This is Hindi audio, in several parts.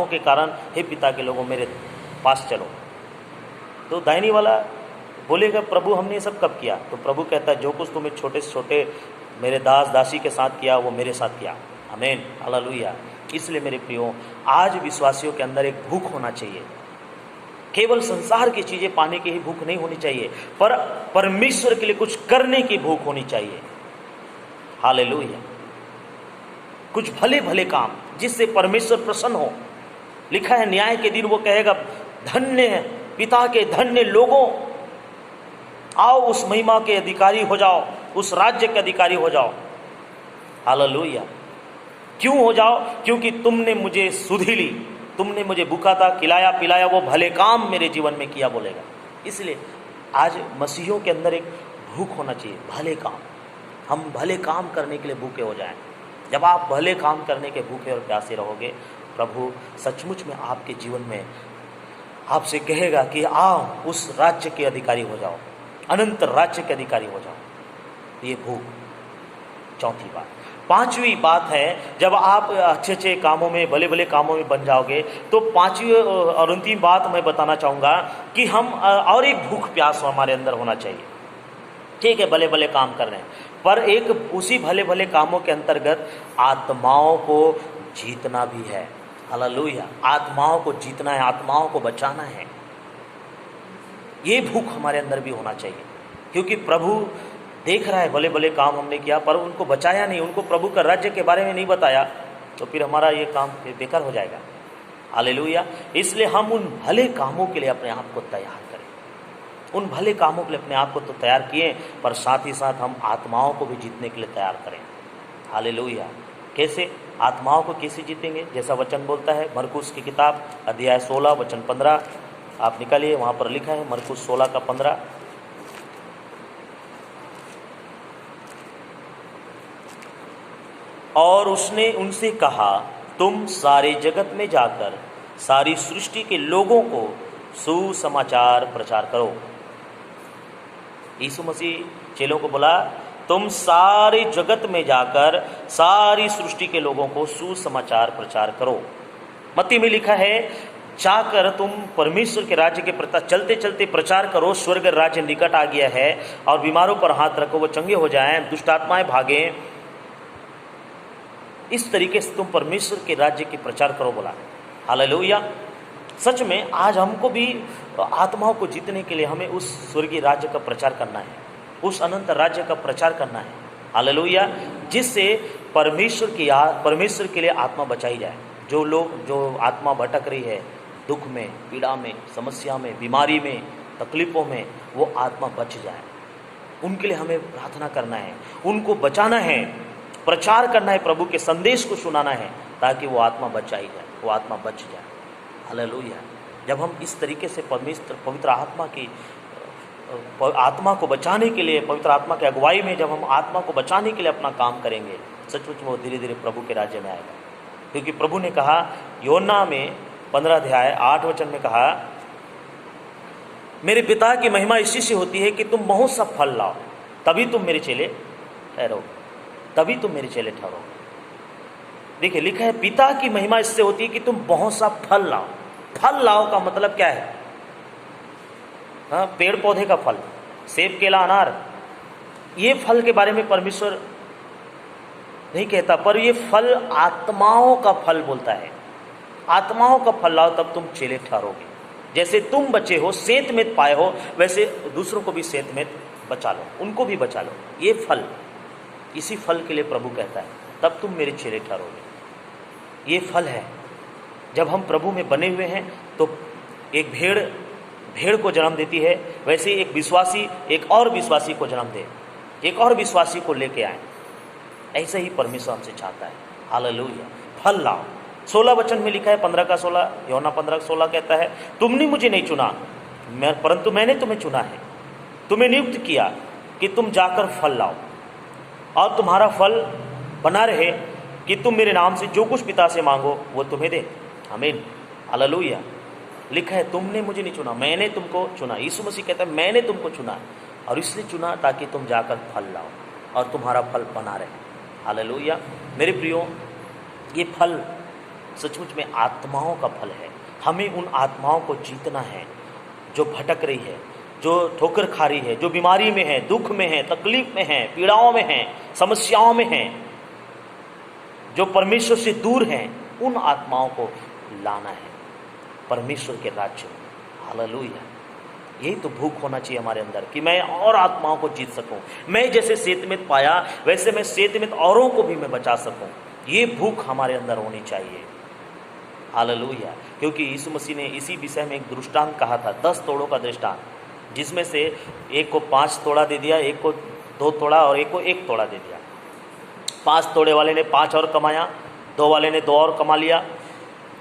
के कारण हे पिता के लोगों मेरे पास चलो। तो दाहिनी वाला बोलेगा प्रभु हमने ये सब कब किया? तो प्रभु कहता है जो कुछ तुमने छोटे से छोटे मेरे दास दासी के साथ किया वो मेरे साथ किया। आमीन, हालेलुया। इसलिए मेरे प्रियो, आज विश्वासियों के अंदर एक भूख होना चाहिए। केवल संसार की चीजें पाने की ही भूख नहीं होनी चाहिए, पर परमेश्वर के लिए कुछ करने की भूख होनी चाहिए। हालेलुया। कुछ भले भले काम जिससे परमेश्वर प्रसन्न हो। लिखा है न्याय के दिन वो कहेगा धन्य है पिता के धन्य लोगों, आओ उस महिमा के अधिकारी हो जाओ, उस राज्य के अधिकारी हो जाओ। हालेलुया। क्यों हो जाओ? क्योंकि तुमने मुझे सुधि ली, तुमने मुझे भूखा था खिलाया पिलाया, वो भले काम मेरे जीवन में किया बोलेगा। इसलिए आज मसीहियों के अंदर एक भूख होना चाहिए, भले काम। हम भले काम करने के लिए भूखे हो जाएं। जब आप भले काम करने के भूखे और प्यासे रहोगे, प्रभु सचमुच में आपके जीवन में आपसे कहेगा कि आओ उस राज्य के अधिकारी हो जाओ, अनंत राज्य के अधिकारी हो जाओ। ये भूख। चौथी बात। पांचवी बात है, जब आप अच्छे अच्छे कामों में भले भले कामों में बन जाओगे, तो पांचवी और अंतिम बात मैं बताना चाहूँगा कि हम और एक भूख प्यास हमारे अंदर होना चाहिए। ठीक है, भले भले काम कर रहे हैं, पर एक उसी भले भले कामों के अंतर्गत आत्माओं को जीतना भी है। हालेलुया। आत्माओं को जीतना है, आत्माओं को बचाना है। ये भूख हमारे अंदर भी होना चाहिए, क्योंकि प्रभु देख रहा है भले भले काम हमने किया पर उनको बचाया नहीं, उनको प्रभु का राज्य के बारे में नहीं बताया, तो फिर हमारा ये काम बेकार हो जाएगा। हालेलुया। इसलिए हम उन भले कामों के लिए अपने आप को तैयार करें। उन भले कामों के लिए अपने आप को तो तैयार किए, पर साथ ही साथ हम आत्माओं को भी जीतने के लिए तैयार करें। हालेलुया। कैसे? आत्माओं को कैसे जीतेंगे? जैसा वचन बोलता है मरकुस की किताब अध्याय 16 वचन 15, आप निकालिए, वहाँ पर लिखा है मरकुस 16 का 15। और उसने उनसे कहा तुम सारे जगत में जाकर सारी सृष्टि के लोगों को सुसमाचार प्रचार करो। यीशु मसीह चेलों को बोला तुम सारे जगत में जाकर सारी सृष्टि के लोगों को सुसमाचार प्रचार करो। मत्ती में लिखा है जाकर तुम परमेश्वर के राज्य के प्रति चलते चलते प्रचार करो, स्वर्ग राज्य निकट आ गया है, और बीमारों पर हाथ रखो वो चंगे हो जाएं, दुष्ट आत्माएं भागें। इस तरीके से तुम परमेश्वर के राज्य के प्रचार करो बोला। हालेलुया। सच में आज हमको भी आत्माओं को जीतने के लिए हमें उस स्वर्गीय राज्य का प्रचार करना है, उस अनंत राज्य का प्रचार करना है। हालेलुया। जिससे परमेश्वर के लिए आत्मा बचाई जाए। जो आत्मा भटक रही है दुख में, पीड़ा में, समस्या में, बीमारी में, तकलीफ़ों में, वो आत्मा बच जाए। उनके लिए हमें प्रार्थना करना है, उनको बचाना है, प्रचार करना है, प्रभु के संदेश को सुनाना है, ताकि वो आत्मा बचाई जाए, वो आत्मा बच जाए। हालेलुया। जब हम इस तरीके से पवित्र आत्मा को बचाने के लिए, पवित्र आत्मा की अगुवाई में जब हम आत्मा को बचाने के लिए अपना काम करेंगे, सचमुच में वो धीरे धीरे प्रभु के राज्य में आएगा। क्योंकि प्रभु ने कहा योना में 15 अध्याय 8 वचन में कहा मेरे पिता की महिमा इसी से होती है कि तुम बहुत सा फल लाओ, तभी तुम मेरे चेले ठहरो, तभी तुम मेरे चेले ठहरो। देखिए लिखा है पिता की महिमा इससे होती है कि तुम बहुत सा फल लाओ। फल लाओ का मतलब क्या है? हाँ, पेड़ पौधे का फल, सेब केला अनार, ये फल के बारे में परमेश्वर नहीं कहता, पर ये फल आत्माओं का फल बोलता है। आत्माओं का फल लाओ तब तुम चेले ठहरोगे। जैसे तुम बचे हो, सेंतमेंत पाए हो, वैसे दूसरों को भी सेंतमेंत बचा लो, उनको भी बचा लो। ये फल, इसी फल के लिए प्रभु कहता है तब तुम मेरे चेले ठहरोगे। ये फल है। जब हम प्रभु में बने हुए हैं तो एक भेड़ को जन्म देती है, वैसे एक विश्वासी एक और विश्वासी को जन्म दे, एक और विश्वासी को लेके आए। ऐसे ही परमेश्वर हमसे चाहता है। हालेलुया। फल लाओ। 16 वचन में लिखा है 15 का 16, यूहन्ना 15 का 16 कहता है तुमने मुझे नहीं चुना, परंतु मैंने तुम्हें चुना है, तुम्हें नियुक्त किया कि तुम जाकर फल लाओ और तुम्हारा फल बना रहे, कि तुम मेरे नाम से जो कुछ पिता से मांगो वो तुम्हें दे। आमीन। हालेलुया। लिखा है तुमने मुझे नहीं चुना, मैंने तुमको चुना। यीशु मसीह कहता है मैंने तुमको चुना, और इसलिए चुना ताकि तुम जाकर फल लाओ और तुम्हारा फल बना रहे। हालेलुया। मेरे प्रियो, ये फल सचमुच में आत्माओं का फल है। हमें उन आत्माओं को जीतना है जो भटक रही है, जो ठोकर खा रही है, जो बीमारी में है, दुख में है, तकलीफ में है, पीड़ाओं में है, समस्याओं में है, जो परमेश्वर से दूर हैं। उन आत्माओं को लाना है परमेश्वर के राज्य में। हालेलुया। यही तो भूख होना चाहिए हमारे अंदर कि मैं और आत्माओं को जीत सकूं। मैं जैसे सेतमित पाया वैसे मैं सेतमित औरों को भी मैं बचा सकूं। ये भूख हमारे अंदर होनी चाहिए। हालेलुया। क्योंकि यीशु मसीह ने इसी विषय में एक दृष्टांत कहा था, 10 तोड़ों का दृष्टांत, जिसमें से एक को 5 तोड़ा दे दिया, एक को 2 तोड़ा और एक को 1 तोड़ा दे दिया। 5 तोड़े वाले ने 5 और कमाया, 2 वाले ने 2 और कमा लिया,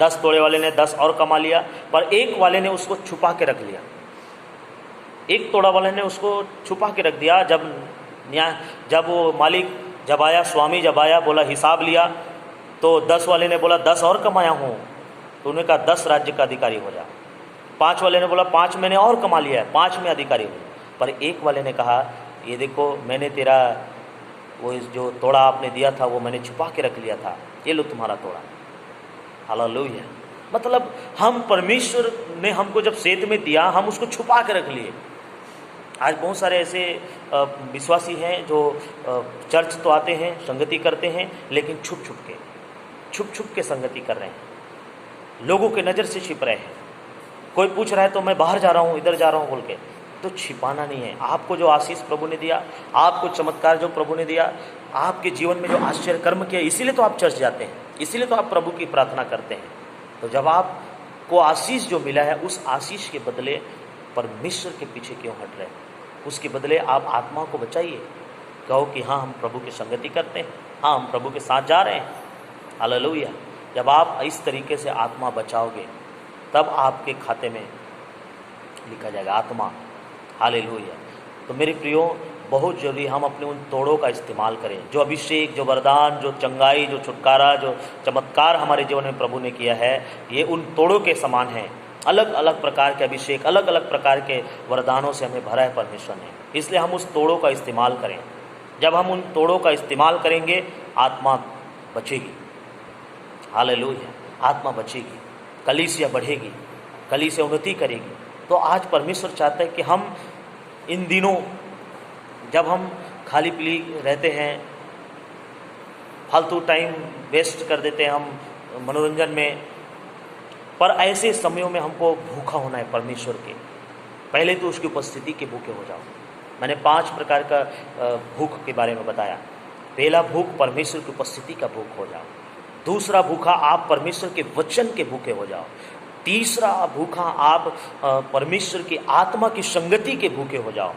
10 तोड़े वाले ने 10 और कमा लिया, पर एक वाले ने उसको छुपा के रख लिया। 1 तोड़ा वाले ने उसको छुपा के रख दिया। जब वो मालिक जब आया, स्वामी जब आया, बोला हिसाब लिया, तो 10 वाले ने बोला 10 और कमाया हूँ, तो उन्होंने कहा 10 राज्य का अधिकारी हो जा। 5 वाले ने बोला 5 मैंने और कमा लिया है, 5 में अधिकारी हो। पर एक वाले ने कहा ये देखो मैंने तेरा वो जो तोड़ा आपने दिया था वो मैंने छुपा के रख लिया था, ये लो तुम्हारा तोड़ा। हालेलुया। मतलब हम परमेश्वर ने हमको जब सेत में दिया हम उसको छुपा के रख लिए। आज बहुत सारे ऐसे विश्वासी हैं जो चर्च तो आते हैं, संगति करते हैं, लेकिन छुप छुप के संगति कर रहे हैं, लोगों के नज़र से छिप रहे हैं। कोई पूछ रहा है तो मैं बाहर जा रहा हूँ, इधर जा रहा हूँ बोल के, तो छिपाना नहीं है। आपको जो आशीष प्रभु ने दिया, आपको चमत्कार जो प्रभु ने दिया, आपके जीवन में जो आश्चर्य कर्म किया, इसीलिए तो आप चर्च जाते हैं, इसीलिए तो आप प्रभु की प्रार्थना करते हैं। तो जब आपको आशीष जो मिला है उस आशीष के बदले परमेश्वर के पीछे क्यों हट रहे हैं? उसके बदले आप आत्मा को बचाइए। कहो कि हाँ हम प्रभु की संगति करते हैं, हाँ हम प्रभु के साथ जा रहे हैं। हालेलुया। जब आप इस तरीके से आत्मा बचाओगे तब आपके खाते में लिखा जाएगा आत्मा। हालेलुया। तो मेरे प्रियो, बहुत जरूरी हम अपने उन तोड़ों का इस्तेमाल करें। जो अभिषेक, जो वरदान, जो चंगाई, जो छुटकारा, जो चमत्कार हमारे जीवन में प्रभु ने किया है, ये उन तोड़ों के समान है। अलग अलग प्रकार के अभिषेक, अलग अलग प्रकार के वरदानों से हमें भरा है परमेश्वर ने, इसलिए हम उस तोड़ों का इस्तेमाल करें। जब हम उन तोड़ों का इस्तेमाल करेंगे आत्मा बचेगी। हालेलुया। आत्मा बचेगी, कलीसिया बढ़ेगी, कलीसिया उन्नति करेगी। तो आज परमेश्वर चाहता है कि हम इन दिनों जब हम खाली पीली रहते हैं, फालतू टाइम वेस्ट कर देते हैं हम मनोरंजन में, पर ऐसे समयों में हमको भूखा होना है परमेश्वर के। पहले तो उसकी उपस्थिति के भूखे हो जाओ। मैंने 5 प्रकार का भूख के बारे में बताया। पहला भूख परमेश्वर की उपस्थिति का भूख हो जाओ। दूसरा भूखा आप परमेश्वर के वचन के भूखे हो जाओ। तीसरा भूखा आप परमेश्वर की आत्मा की संगति के भूखे हो जाओ।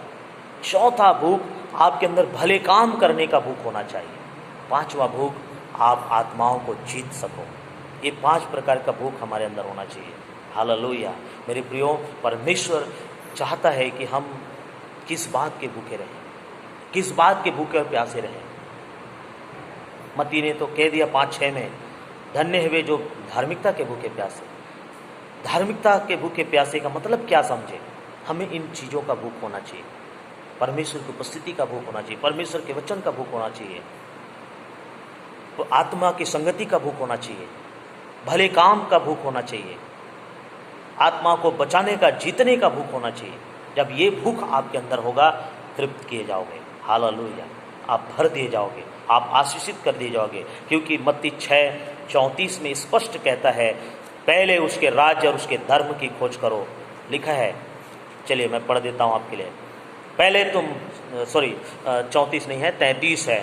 चौथा भूख आपके अंदर भले काम करने का भूख होना चाहिए। 5वां भूख आप आत्माओं को जीत सको। ये 5 प्रकार का भूख हमारे अंदर होना चाहिए। हालेलुया। मेरे प्रियो, परमेश्वर चाहता है कि हम किस बात के भूखे रहें, किस बात के भूखे और प्यासे रहें। मत्ती ने तो कह दिया 5-6 में, धन्य है वे जो धार्मिकता के भूखे प्यासे। धार्मिकता के भूखे प्यासे का मतलब क्या समझे? हमें इन चीज़ों का भूख होना चाहिए। परमेश्वर की उपस्थिति का भूख होना चाहिए, परमेश्वर के वचन का भूख होना चाहिए, तो आत्मा की संगति का भूख होना चाहिए, भले काम का भूख होना चाहिए, आत्मा को बचाने का, जीतने का भूख होना चाहिए। जब ये भूख आपके अंदर होगा, तृप्त किए जाओगे। हालेलुया। आप भर दिए जाओगे, आप आशीषित कर दिए जाओगे। क्योंकि मत्ती 6:34 में स्पष्ट कहता है, पहले उसके राज्य और उसके धर्म की खोज करो। लिखा है, चलिए मैं पढ़ देता हूँ आपके लिए। पहले तुम 34 नहीं है, 33 है।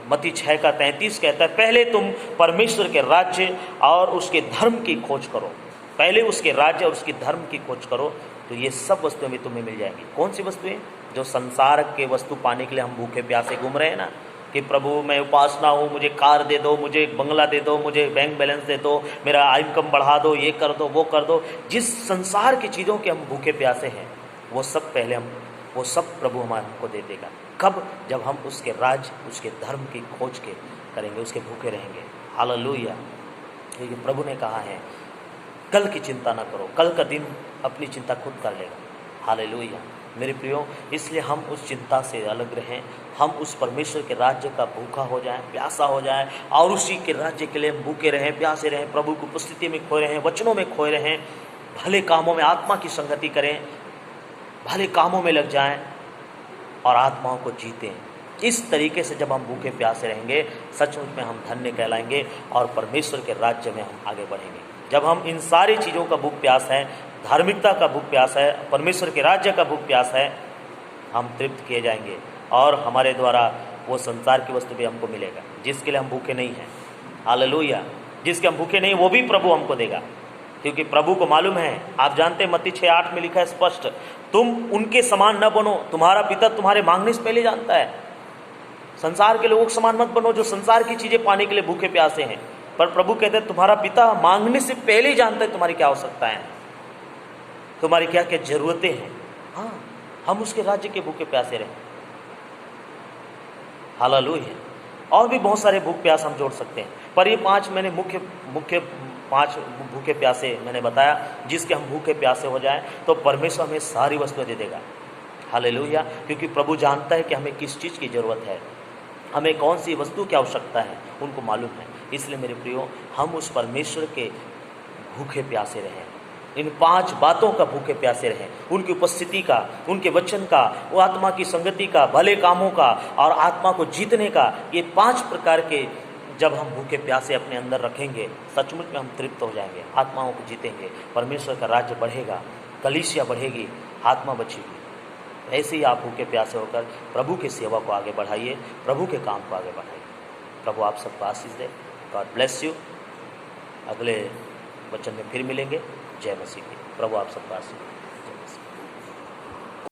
मत्ती 6:33 कहता है, पहले तुम परमेश्वर के राज्य और उसके धर्म की खोज करो। पहले उसके राज्य और उसकी धर्म की खोज करो, तो ये सब वस्तुएं भी तुम्हें मिल जाएंगी। कौन सी वस्तुएं? जो संसार के वस्तु पाने के लिए हम भूखे प्यासे घूम रहे हैं ना, कि प्रभु मैं उपासना हूँ, मुझे कार दे दो, मुझे बंगला दे दो, मुझे बैंक बैलेंस दे दो, मेरा इनकम बढ़ा दो, ये कर दो, वो कर दो। जिस संसार की चीज़ों के हम भूखे प्यासे हैं, वो सब प्रभु हमको दे देगा। कब? जब हम उसके राज, उसके धर्म की खोज के करेंगे, उसके भूखे रहेंगे। हालेलुया। क्योंकि प्रभु ने कहा है, कल की चिंता ना करो, कल का दिन अपनी चिंता खुद कर लेगा। हालेलुया। मेरे प्रियो, इसलिए हम उस चिंता से अलग रहें, हम उस परमेश्वर के राज्य का भूखा हो जाएं, प्यासा हो जाएं, और उसी के राज्य के लिए हम भूखे रहें, प्यासे रहें, प्रभु की उपस्थिति में खोए रहें, वचनों में खोए रहें, भले कामों में आत्मा की संगति करें, भले कामों में लग जाएं और आत्माओं को जीतें। इस तरीके से जब हम भूखे प्यासे रहेंगे, सचमुच में हम धन्य कहलाएंगे और परमेश्वर के राज्य में हम आगे बढ़ेंगे। जब हम इन सारी चीज़ों का भूख प्यास है, धार्मिकता का भूख प्यास है, परमेश्वर के राज्य का भूख प्यास है, हम तृप्त किए जाएंगे और हमारे द्वारा वो संसार की वस्तु भी हमको मिलेगा जिसके लिए हम भूखे नहीं हैं। हालेलुया। जिसके हम भूखे नहीं, वो भी प्रभु हमको देगा, क्योंकि प्रभु को मालूम है। आप जानते हैं मत्ती 6:8 में लिखा है स्पष्ट, तुम उनके समान न बनो, तुम्हारा पिता तुम्हारे मांगने से पहले जानता है। संसार के लोगों के समान मत बनो जो संसार की चीज़ें पाने के लिए भूखे प्यासे हैं, पर प्रभु कहते हैं तुम्हारा पिता मांगने से पहले ही जानता है तुम्हारी क्या आवश्यकता है, तुम्हारी क्या क्या जरूरतें हैं। हाँ, हम उसके राज्य के भूखे प्यासे रहें। हालेलुया। और भी बहुत सारे भूख प्यास हम जोड़ सकते हैं, पर ये 5 मैंने मुख्य 5 भूखे प्यासे मैंने बताया, जिसके हम भूखे प्यासे हो जाएं तो परमेश्वर हमें सारी वस्तुएं दे देगा। हालेलुया। क्योंकि प्रभु जानता है कि हमें किस चीज़ की ज़रूरत है, हमें कौन सी वस्तु की आवश्यकता है, उनको मालूम है। इसलिए मेरे प्रियो, हम उस परमेश्वर के भूखे प्यासे रहें, इन 5 बातों का भूखे प्यासे रहें, उनकी उपस्थिति का, उनके वचन का, वो आत्मा की संगति का, भले कामों का और आत्मा को जीतने का। ये 5 प्रकार के जब हम भूखे प्यासे अपने अंदर रखेंगे, सचमुच में हम तृप्त हो जाएंगे, आत्माओं को जीतेंगे, परमेश्वर का राज्य बढ़ेगा, कलीसिया बढ़ेगी, आत्मा बचेगी। ऐसे ही आप भूखे प्यासे होकर प्रभु की सेवा को आगे बढ़ाइए, प्रभु के काम को आगे बढ़ाइए। प्रभु आप सबको आशीष दे। God bless you. अगले वचन में फिर मिलेंगे। जय मसीह की। प्रभु आप सबको आशीष दे।